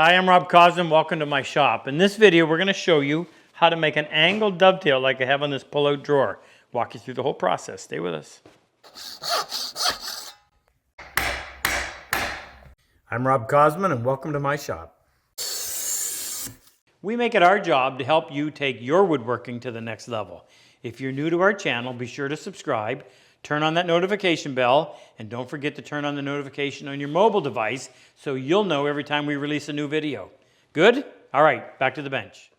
Hi, I'm Rob Cosman. Welcome to my shop. In this video, we're going to show you how to make an angled dovetail like I have on this pull-out drawer. Walk you through the whole process. Stay with us. I'm Rob Cosman, and welcome to my shop. We make it our job to help you take your woodworking to the next level. If you're new to our channel, be sure to subscribe, turn on that notification bell, and don't forget to turn on the notification on your mobile device so you'll know every time we release a new video. Good? All right, back to the bench.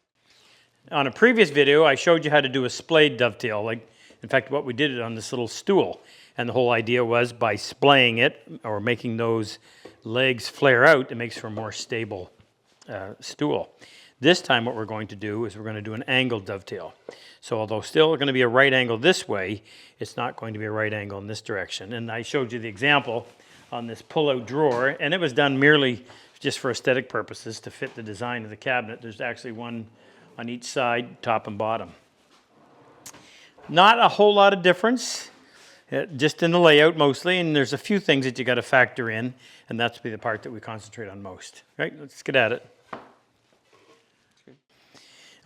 On a previous video, I showed you how to do a splayed dovetail. In fact, what we did it on this little stool. And the whole idea was by splaying it or making those legs flare out, it makes for a more stable stool. This time what we're going to do is we're going to do an angled dovetail. So although still going to be a right angle this way, it's not going to be a right angle in this direction. And I showed you the example on this pull-out drawer, and it was done merely just for aesthetic purposes to fit the design of the cabinet. There's actually one on each side, top and bottom. Not a whole lot of difference, just in the layout mostly, and there's a few things that you got to factor in, and that's the part that we concentrate on most. Right, let's get at it.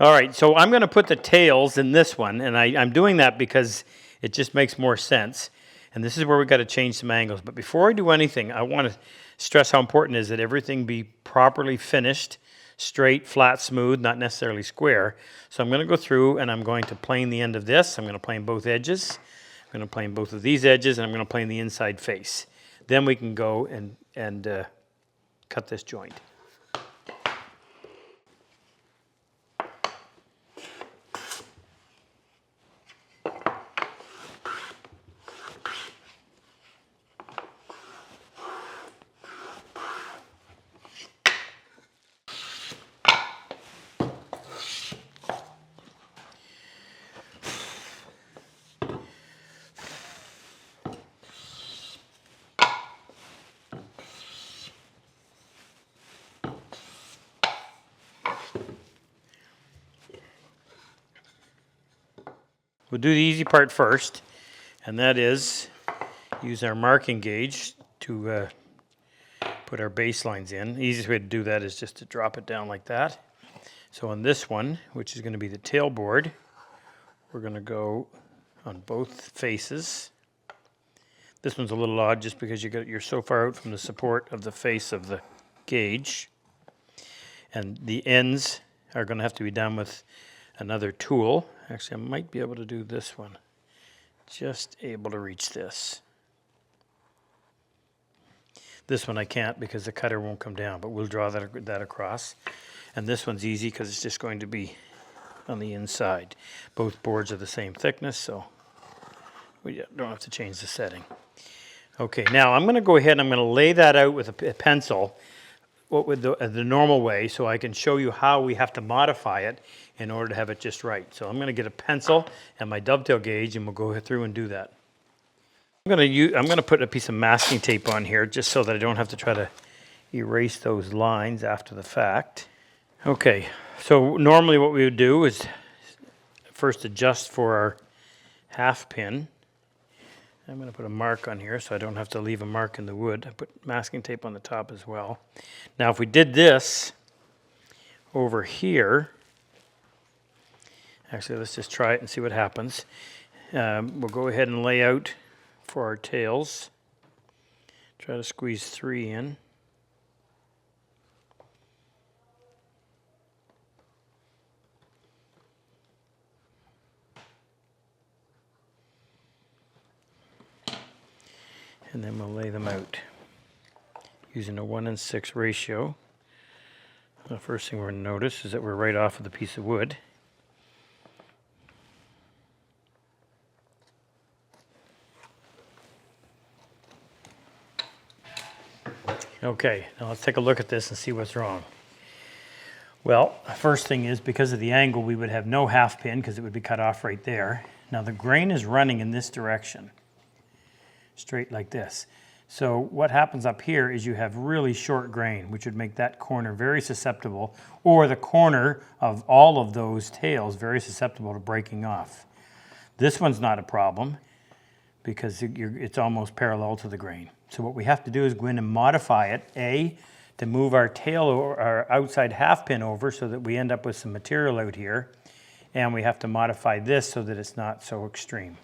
All right, so I'm going to put the tails in this one, and I'm doing that because it just makes more sense. And this is where we've got to change some angles. But before I do anything, I want to stress how important it is that everything be properly finished, straight, flat, smooth, not necessarily square. So I'm going to go through and I'm going to plane the end of this. I'm going to plane both edges. I'm going to plane both of these edges, and I'm going to plane the inside face. Then we can go and cut this joint. We'll do the easy part first, and that is use our marking gauge to put our baselines in. The easiest way to do that is just to drop it down like that. So on this one, which is going to be the tailboard, we're going to go on both faces. This one's a little odd just because you're so far out from the support of the face of the gauge. And the ends are going to have to be done with another tool. Actually, I might be able to do this one. Just able to reach this. This one I can't because the cutter won't come down, but we'll draw that across. And this one's easy because it's just going to be on the inside. Both boards are the same thickness, so we don't have to change the setting. Okay, now I'm going to go ahead and I'm going to lay that out with a pencil with the normal way, so I can show you how we have to modify it in order to have it just right. So I'm going to get a pencil and my dovetail gauge, and we'll go through and do that. I'm going to put a piece of masking tape on here just so that I don't have to try to erase those lines after the fact. Okay, so normally what we would do is first adjust for our half pin. I'm going to put a mark on here so I don't have to leave a mark in the wood. I put masking tape on the top as well. Now if we did this over here, actually let's just try it and see what happens. We'll go ahead and lay out for our tails. Try to squeeze 3 in. And then we'll lay them out using a 1:6 ratio. The first thing we're going to notice is that we're right off of the piece of wood. Okay, now let's take a look at this and see what's wrong. Well, the first thing is because of the angle, we would have no half pin because it would be cut off right there. Now the grain is running in this direction, straight like this. So what happens up here is you have really short grain, which would make that corner very susceptible, or the corner of all of those tails very susceptible to breaking off. This one's not a problem because it's almost parallel to the grain. So what we have to do is go in and modify it, A, to move our tail or our outside half pin over so that we end up with some material out here. And we have to modify this so that it's not so extreme.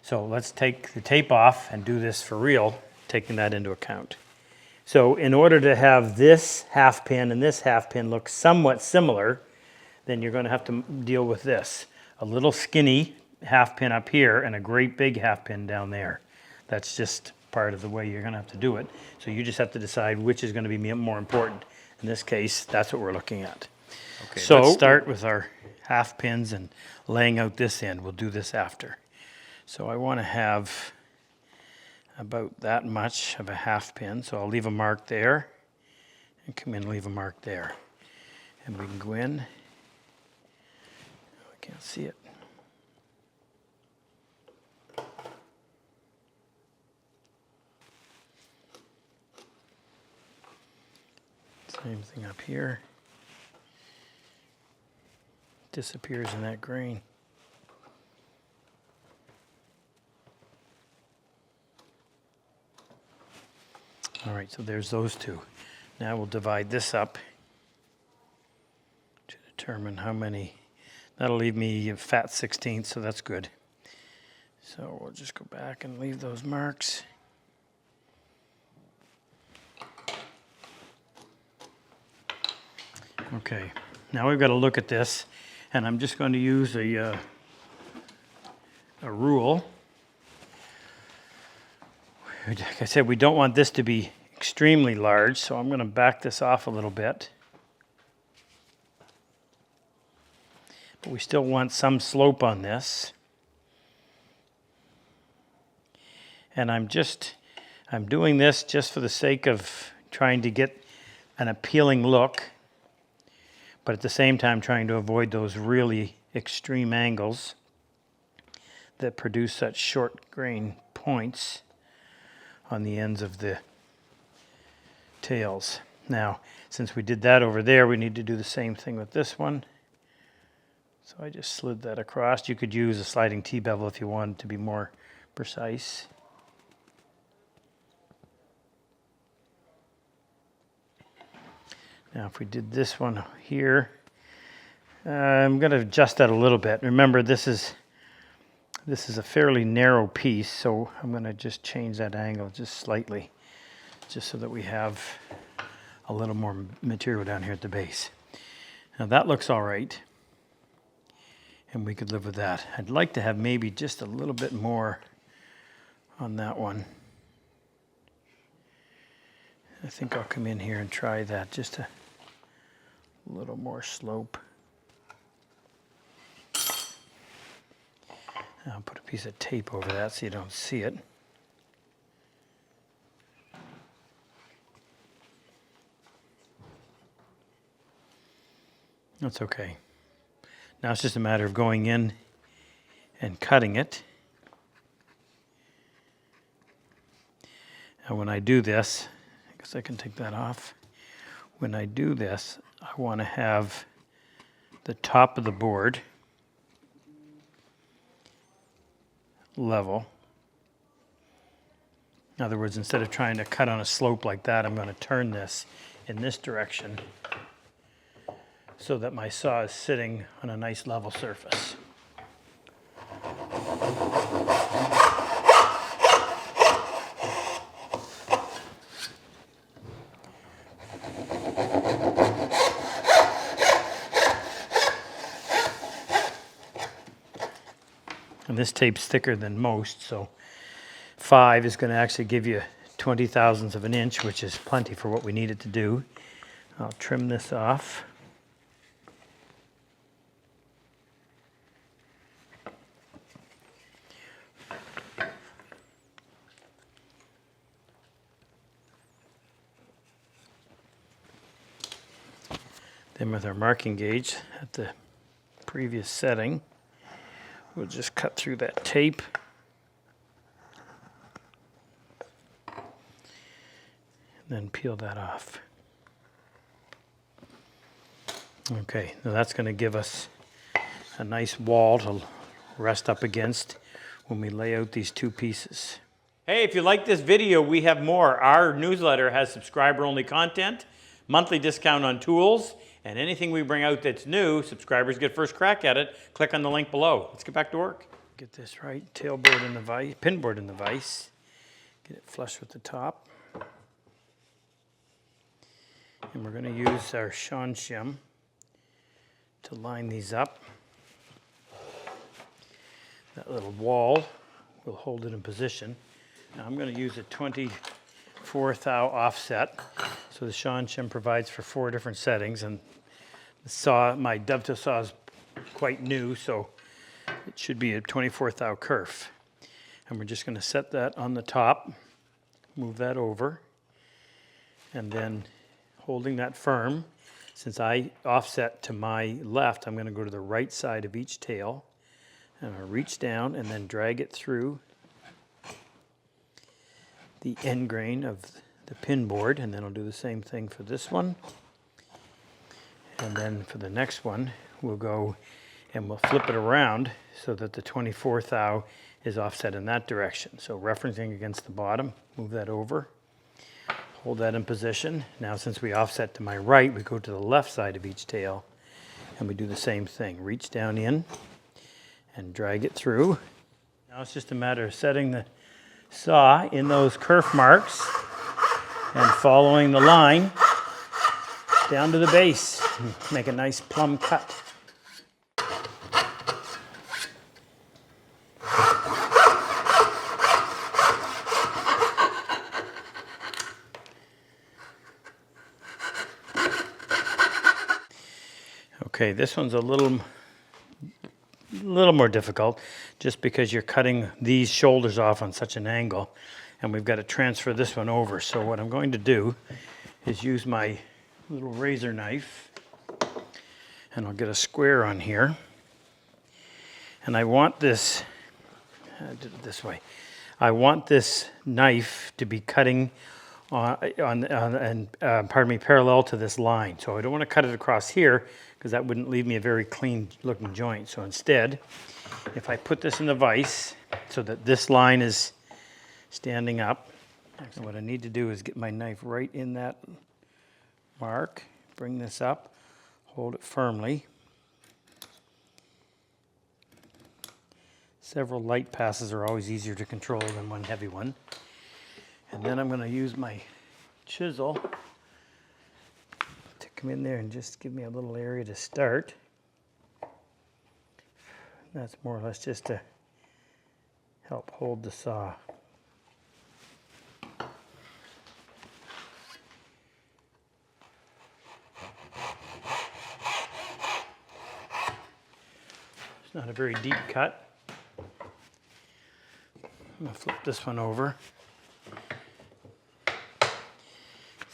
So let's take the tape off and do this for real, taking that into account. So in order to have this half pin and this half pin look somewhat similar, then you're going to have to deal with this. A little skinny half pin up here and a great big half pin down there. That's just part of the way you're going to have to do it. So you just have to decide which is going to be more important. In this case, that's what we're looking at. Okay, so let's start with our half pins and laying out this end. We'll do this after. So I want to have about that much of a half pin. So I'll leave a mark there and come in and leave a mark there. And we can go in. I can't see it. Same thing up here. Disappears in that grain. All right, so there's those two. Now we'll divide this up to determine how many. That'll leave me a fat 16th, so that's good. So we'll just go back and leave those marks. Okay, now we've got to look at this, and I'm just going to use a rule. Like I said, we don't want this to be extremely large, so I'm going to back this off a little bit. But we still want some slope on this. And I'm doing this just for the sake of trying to get an appealing look, but at the same time trying to avoid those really extreme angles that produce such short grain points on the ends of the tails. Now, since we did that over there, we need to do the same thing with this one. So I just slid that across. You could use a sliding T-bevel if you wanted to be more precise. Now, if we did this one here, I'm going to adjust that a little bit. Remember, this is a fairly narrow piece, so I'm going to just change that angle just slightly, just so that we have a little more material down here at the base. Now that looks all right, and we could live with that. I'd like to have maybe just a little bit more on that one. I think I'll come in here and try that, just a little more slope. I'll put a piece of tape over that so you don't see it. That's okay. Now it's just a matter of going in and cutting it. And when I do this, I guess I can take that off. When I do this, I want to have the top of the board level. In other words, instead of trying to cut on a slope like that, I'm going to turn this in this direction so that my saw is sitting on a nice level surface. And this tape's thicker than most, so 5 is going to actually give you 20 thousandths of an inch, which is plenty for what we need it to do. I'll trim this off. Then with our marking gauge at the previous setting, we'll just cut through that tape. And then peel that off. Okay, now that's going to give us a nice wall to rest up against when we lay out these two pieces. Hey, if you like this video, we have more. Our newsletter has subscriber-only content. monthly discount on tools, and anything we bring out that's new, subscribers get first crack at it. Click on the link below. Let's get back to work. Get this right, tailboard in the vise, pinboard in the vise. Get it flush with the top. And we're going to use our Sean shim to line these up. That little wall will hold it in position. Now I'm going to use a 24 thou offset. So the Sean shim provides for 4 different settings, and the saw, my dovetail saw is quite new, so it should be a 24 thou kerf. And we're just going to set that on the top, move that over, and then holding that firm, since I offset to my left, I'm going to go to the right side of each tail, and I'll reach down and then drag it through the end grain of the pin board, and then I'll do the same thing for this one. And then for the next one, we'll go and we'll flip it around so that the 24 thou is offset in that direction. So referencing against the bottom, move that over, hold that in position. Now since we offset to my right, we go to the left side of each tail and we do the same thing. Reach down in and drag it through. Now it's just a matter of setting the saw in those kerf marks and following the line down to the base. Make a nice plumb cut. Okay, this one's a little more difficult just because you're cutting these shoulders off on such an angle, and we've got to transfer this one over. So what I'm going to do is use my little razor knife, and I'll get a square on here. And I want this, I did it this way. I want this knife to be cutting parallel to this line. So I don't want to cut it across here because that wouldn't leave me a very clean looking joint. So instead, if I put this in the vise so that this line is standing up, and what I need to do is get my knife right in that mark, bring this up, hold it firmly. Several light passes are always easier to control than one heavy one. And then I'm going to use my chisel to come in there and just give me a little area to start. That's more or less just to help hold the saw. It's not a very deep cut. I'm going to flip this one over.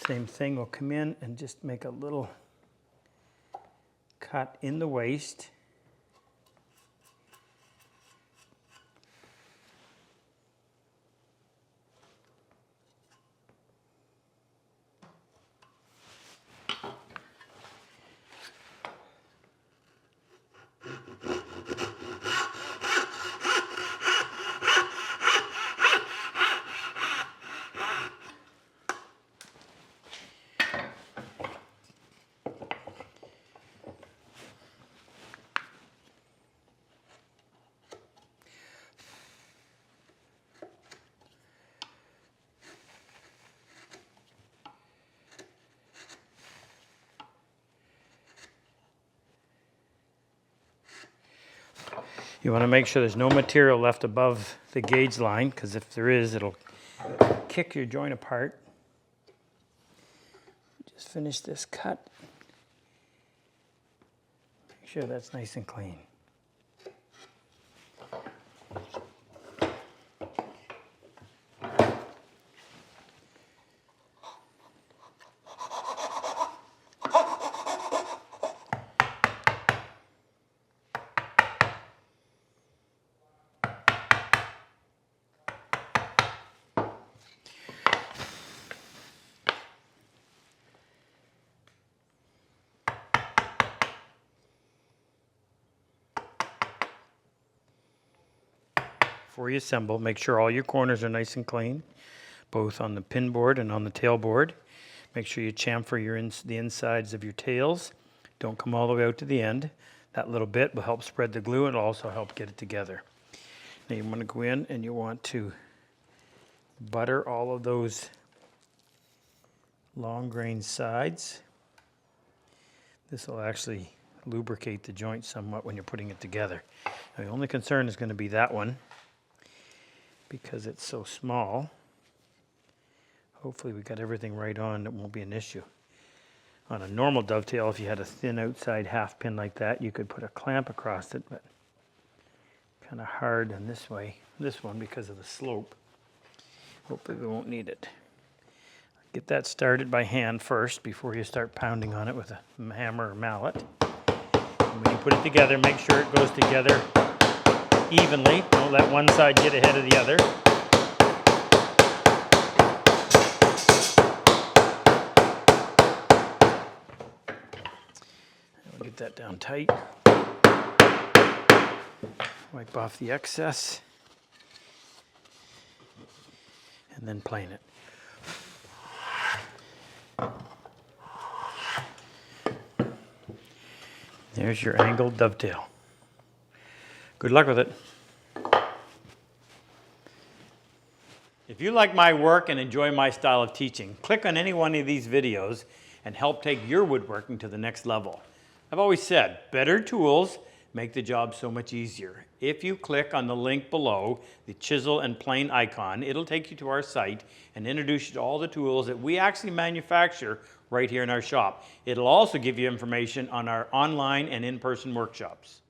Same thing, we'll come in and just make a little cut in the waist. You want to make sure there's no material left above the gauge line, because if there is, it'll kick your joint apart. Just finish this cut. Make sure that's nice and clean. Before you assemble, make sure all your corners are nice and clean, both on the pin board and on the tail board. Make sure you chamfer the insides of your tails. Don't come all the way out to the end. That little bit will help spread the glue and it'll also help get it together. Now you want to go in and you want to butter all of those long grain sides. This will actually lubricate the joint somewhat when you're putting it together. Now, the only concern is going to be that one because it's so small. Hopefully we got everything right on. It won't be an issue. On a normal dovetail, if you had a thin outside half pin like that, you could put a clamp across it, but kind of hard on this one because of the slope. Hopefully we won't need it. Get that started by hand first before you start pounding on it with a hammer or mallet. And when you put it together, make sure it goes together evenly. Don't let one side get ahead of the other. We'll get that down tight. Wipe off the excess. And then plane it. There's your angled dovetail. Good luck with it. If you like my work and enjoy my style of teaching, click on any one of these videos and help take your woodworking to the next level. I've always said, better tools make the job so much easier. If you click on the link below, the chisel and plane icon, it'll take you to our site and introduce you to all the tools that we actually manufacture right here in our shop. It'll also give you information on our online and in-person workshops.